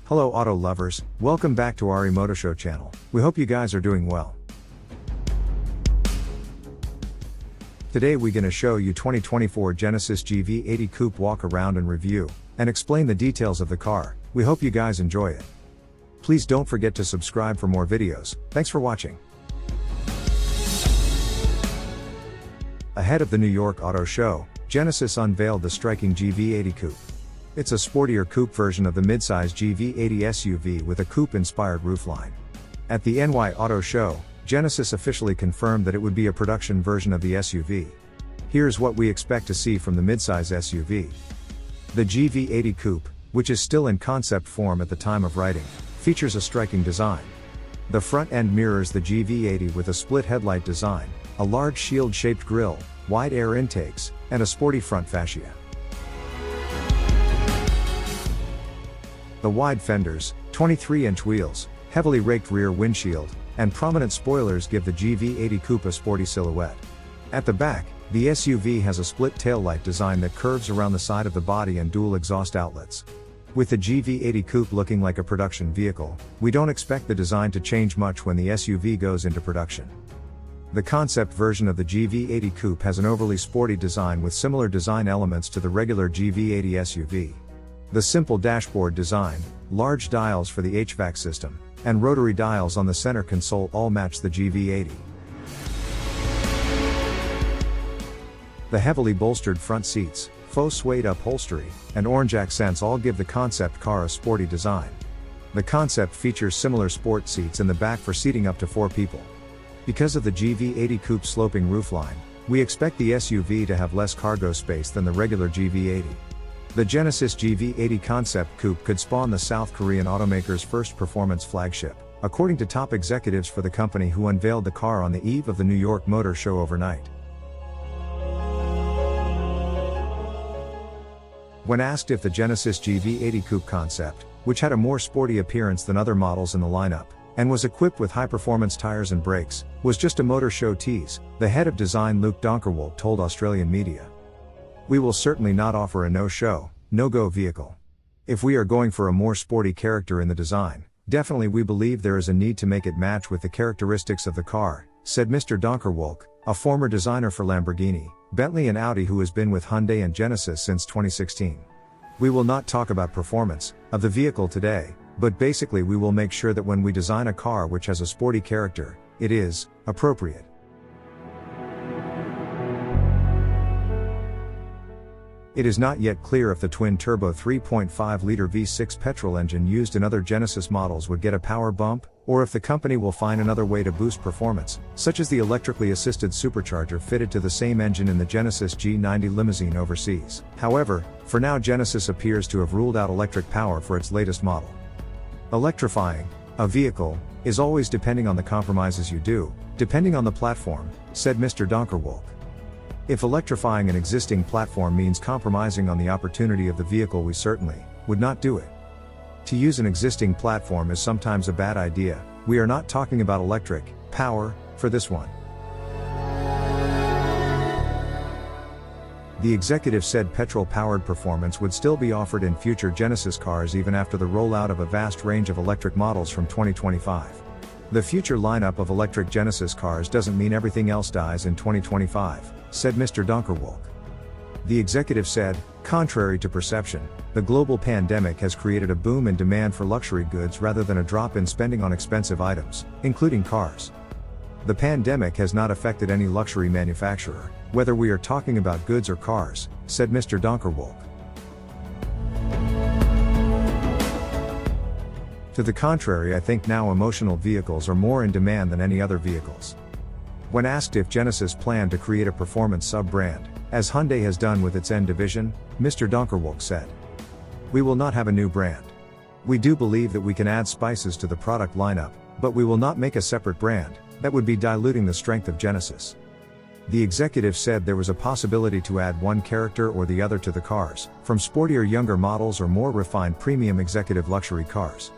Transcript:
Hello auto lovers, welcome back to our Moto Show channel. We hope you guys are doing well. Today we're gonna show you 2024 Genesis Gv80 Coupe walk around and review, and explain the details of the car. We hope you guys enjoy it. Please don't forget to subscribe for more videos. Thanks for watching. Ahead of the New York Auto Show, Genesis unveiled the striking Gv80 Coupe. It's a sportier coupe version of the midsize Gv80 SUV with a coupe-inspired roofline. At the NY Auto Show, Genesis officially confirmed that it would be a production version of the SUV. Here's what we expect to see from the midsize SUV. The Gv80 Coupe, which is still in concept form at the time of writing, features a striking design. The front end mirrors the Gv80 with a split headlight design, a large shield-shaped grille, wide air intakes, and a sporty front fascia. The wide fenders, 23-inch wheels, heavily raked rear windshield, and prominent spoilers give the Gv80 Coupe a sporty silhouette. At the back, the SUV has a split taillight design that curves around the side of the body and dual exhaust outlets. With the Gv80 Coupe looking like a production vehicle, we don't expect the design to change much when the SUV goes into production. The concept version of the Gv80 Coupe has an overly sporty design with similar design elements to the regular Gv80 SUV. The simple dashboard design, large dials for the HVAC system, and rotary dials on the center console all match the Gv80. The heavily bolstered front seats, faux suede upholstery, and orange accents all give the concept car a sporty design. The concept features similar sport seats in the back for seating up to 4 people. Because of the Gv80 Coupe's sloping roofline, we expect the SUV to have less cargo space than the regular Gv80. The Genesis Gv80 concept coupe could spawn the South Korean automaker's First Performance Flagship, according to top executives for the company who unveiled the car on the eve of the New York Motor Show overnight. When asked if the Genesis Gv80 Coupe concept, which had a more sporty appearance than other models in the lineup, and was equipped with high-performance tires and brakes, was just a motor show tease, the head of design Luke Donkerwolke told Australian media. We will certainly not offer a no-show, no-go vehicle. If we are going for a more sporty character in the design, definitely we believe there is a need to make it match with the characteristics of the car, said Mr. Donkerwolke, a former designer for Lamborghini, Bentley and Audi who has been with Hyundai and Genesis since 2016. We will not talk about performance of the vehicle today, but basically we will make sure that when we design a car which has a sporty character, it is appropriate. It is not yet clear if the twin-turbo 3.5-liter V6 petrol engine used in other Genesis models would get a power bump, or if the company will find another way to boost performance, such as the electrically assisted supercharger fitted to the same engine in the Genesis G90 limousine overseas. However, for now Genesis appears to have ruled out electric power for its latest model. Electrifying a vehicle is always depending on the compromises you do, depending on the platform, said Mr. Donkerwolke. If electrifying an existing platform means compromising on the opportunity of the vehicle, we certainly would not do it. To use an existing platform is sometimes a bad idea. We are not talking about electric power for this one. The executive said petrol-powered performance would still be offered in future Genesis cars even after the rollout of a vast range of electric models from 2025. The future lineup of electric Genesis cars doesn't mean everything else dies in 2025, said Mr. Donkerwolke. The executive said, contrary to perception, the global pandemic has created a boom in demand for luxury goods rather than a drop in spending on expensive items, including cars. The pandemic has not affected any luxury manufacturer, whether we are talking about goods or cars, said Mr. Donkerwolke. To the contrary, I think now emotional vehicles are more in demand than any other vehicles. When asked if Genesis planned to create a performance sub-brand, as Hyundai has done with its N division, Mr. Donkerwolke said, "We will not have a new brand. We do believe that we can add spices to the product lineup, but we will not make a separate brand. That would be diluting the strength of Genesis." The executive said there was a possibility to add one character or the other to the cars, from sportier younger models or more refined premium executive luxury cars.